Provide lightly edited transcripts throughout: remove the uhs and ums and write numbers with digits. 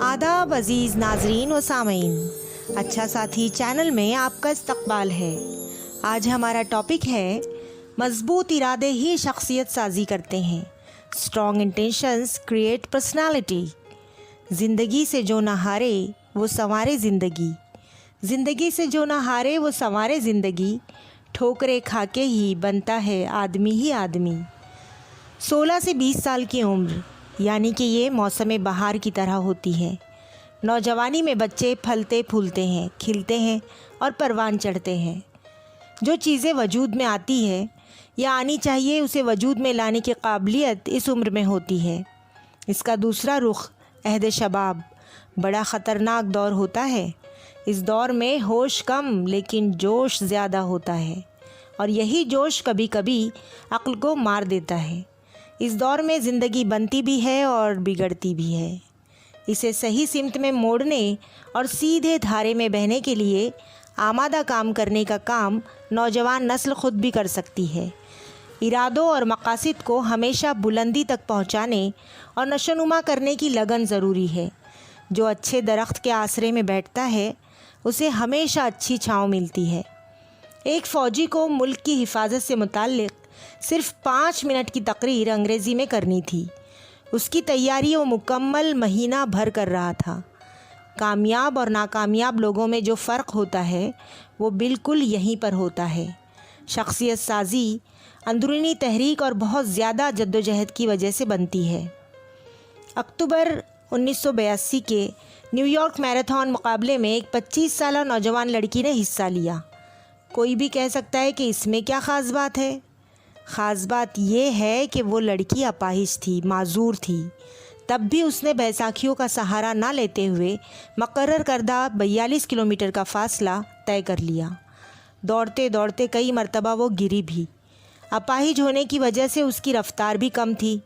आदाब अजीज़ नाजरीन व सामीन, अच्छा साथी चैनल में आपका इस्तकबाल है। आज हमारा टॉपिक है मजबूत इरादे ही शख्सियत साजी करते हैं। Strong intentions create personality. ज़िंदगी से जो न हारे वो संवारे ज़िंदगी, ज़िंदगी से जो न हारे वो संवारे ज़िंदगी, ठोकरे खा के ही बनता है आदमी ही आदमी। 16 से 20 साल की उम्र यानी कि ये मौसम बहार की तरह होती है। नौजवानी में बच्चे फलते फूलते हैं, खिलते हैं और परवान चढ़ते हैं। जो चीज़ें वजूद में आती है या आनी चाहिए उसे वजूद में लाने की काबिलियत इस उम्र में होती है। इसका दूसरा रुख अहद शबाब बड़ा ख़तरनाक दौर होता है। इस दौर में होश कम लेकिन जोश ज़्यादा होता है और यही जोश कभी कभी अक्ल को मार देता है। इस दौर में ज़िंदगी बनती भी है और बिगड़ती भी है। इसे सही सिमत में मोड़ने और सीधे धारे में बहने के लिए आमादा काम करने का काम नौजवान नस्ल खुद भी कर सकती है। इरादों और मकासद को हमेशा बुलंदी तक पहुंचाने और नशोनुमा करने की लगन ज़रूरी है। जो अच्छे दरख्त के आसरे में बैठता है उसे हमेशा अच्छी छाँव मिलती है। एक फ़ौजी को मुल्क की हिफाजत से मुताल्लिक़ सिर्फ 5 मिनट की तकरीर अंग्रेज़ी में करनी थी। उसकी तैयारी वो मुकम्मल महीना भर कर रहा था। कामयाब और नाकामयाब लोगों में जो फ़र्क होता है वो बिल्कुल यहीं पर होता है। शख्सियत साजी अंदरूनी तहरीक और बहुत ज़्यादा जद्दोजहद की वजह से बनती है। अक्टूबर 1982 के न्यूयॉर्क मैराथन मुकाबले में एक 25 साला नौजवान लड़की ने हिस्सा लिया। कोई भी कह सकता है कि इसमें क्या ख़ास बात है। ख़ास बात यह है कि वो लड़की अपाहिज थी, माजूर थी। तब भी उसने बैसाखियों का सहारा ना लेते हुए मुकर्रर करदा 42 किलोमीटर का फ़ासला तय कर लिया। दौड़ते दौड़ते कई मरतबा वो गिरी भी। अपाहिज होने की वजह से उसकी रफ़्तार भी कम थी,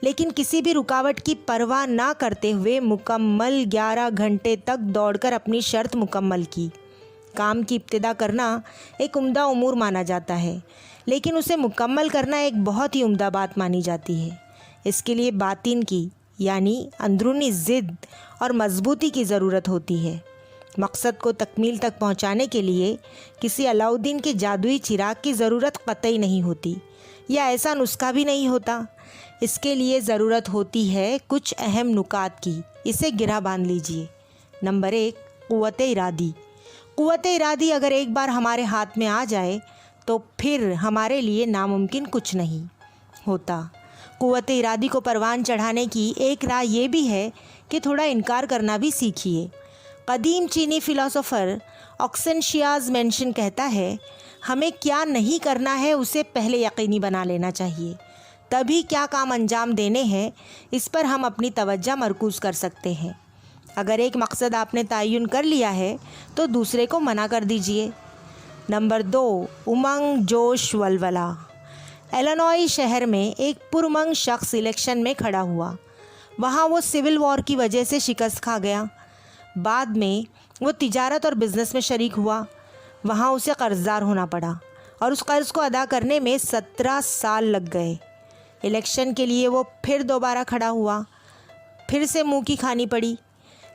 लेकिन किसी भी रुकावट की परवाह ना करते हुए मुकम्मल 11 घंटे तक दौड़कर अपनी शर्त मुकम्मल की। काम की इब्तिदा करना एक उम्दा उमूर माना जाता है, लेकिन उसे मुकम्मल करना एक बहुत ही उम्दा बात मानी जाती है। इसके लिए बातिन की यानी अंदरूनी ज़िद और मजबूती की ज़रूरत होती है। मकसद को तकमील तक पहुंचाने के लिए किसी अलाउद्दीन के जादुई चिराग की ज़रूरत कतई नहीं होती या ऐसा नुस्खा भी नहीं होता। इसके लिए ज़रूरत होती है कुछ अहम नुकात की। इसे गिरा बांध लीजिए। नंबर 1, क़ुव्वत इरादी। क़ुव्वत इरादी अगर एक बार हमारे हाथ में आ जाए तो फिर हमारे लिए नामुमकिन कुछ नहीं होता। क़ुव्वत इरादी को परवान चढ़ाने की एक राह ये भी है कि थोड़ा इनकार करना भी सीखिए। कदीम चीनी फ़िलासफ़र ऑक्सेनशियाज़ मेंशन कहता है, हमें क्या नहीं करना है उसे पहले यकीनी बना लेना चाहिए, तभी क्या काम अंजाम देने हैं इस पर हम अपनी तवज्जो मरकूज़ कर सकते हैं। अगर एक मकसद आपने तयन कर लिया है तो दूसरे को मना कर दीजिए। नंबर 2, उमंग जोश वलवला। इलिनॉय शहर में एक पुरमंग शख्स इलेक्शन में खड़ा हुआ। वहाँ वो सिविल वॉर की वजह से शिकस्त खा गया। बाद में वो तिजारत और बिज़नेस में शरीक हुआ। वहाँ उसे कर्ज़दार होना पड़ा और उस कर्ज़ को अदा करने में 17 साल लग गए। इलेक्शन के लिए वो फिर दोबारा खड़ा हुआ। फिर से मुँह की खानी पड़ी।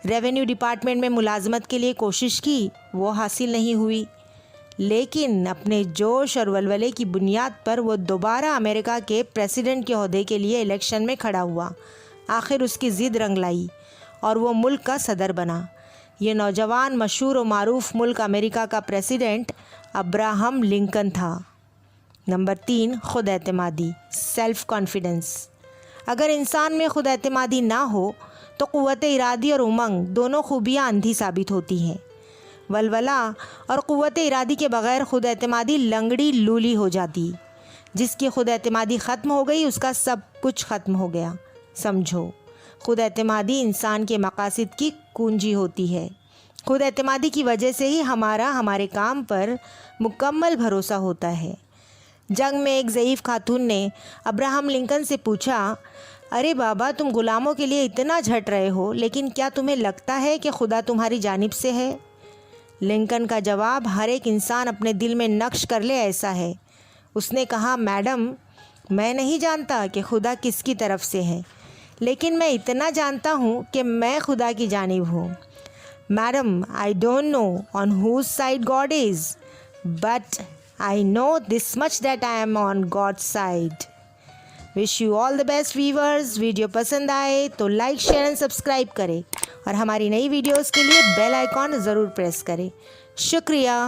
रेवेन्यू डिपार्टमेंट में मुलाजमत के लिए कोशिश की, वो हासिल नहीं हुई, लेकिन अपने जोश और वलवले की बुनियाद पर वो दोबारा अमेरिका के प्रेसिडेंट के ओहदे के लिए इलेक्शन में खड़ा हुआ। आखिर उसकी ज़िद रंग लाई और वो मुल्क का सदर बना। ये नौजवान मशहूर व मारूफ मुल्क अमेरिका का प्रेसिडेंट अब्राहम लिंकन था। नंबर 3, खुद एतमादी, सेल्फ़ कॉन्फिडेंस। अगर इंसान में खुद एतमादी ना हो तो क़ुव्वत इरादी और उमंग दोनों खूबियाँ अंधी साबित होती हैं। वलवला और क़ुव्वत इरादी के बग़ैर खुद एतमादी लंगड़ी लूली हो जाती। जिसकी खुद एतमादी ख़त्म हो गई उसका सब कुछ ख़त्म हो गया। समझो, खुद एतमादी इंसान के मकासद की कुंजी होती है। खुद एतमादी की वजह से ही हमारे काम पर मुकम्मल भरोसा होता है। जंग में एक ज़ईफ़ खातून ने अब्राहम लिंकन से पूछा, अरे बाबा, तुम ग़ुलामों के लिए इतना झट रहे हो, लेकिन क्या तुम्हें लगता है कि खुदा तुम्हारी जानिब से है? लिंकन का जवाब हर एक इंसान अपने दिल में नक्श कर ले ऐसा है। उसने कहा, मैडम, मैं नहीं जानता कि खुदा किसकी तरफ से है, لیکن میں اتنا جانتا ہوں کہ میں خدا کی جانب ہوں. Madam, I don't know on whose side God is, but I know this much that I am on God's side. Wish you all the best viewers. Video پسند آئے تو لائک شیئر اینڈ سبسکرائب کریں اور ہماری نئی videos کے لیے bell icon ضرور پریس کریں. شکریہ.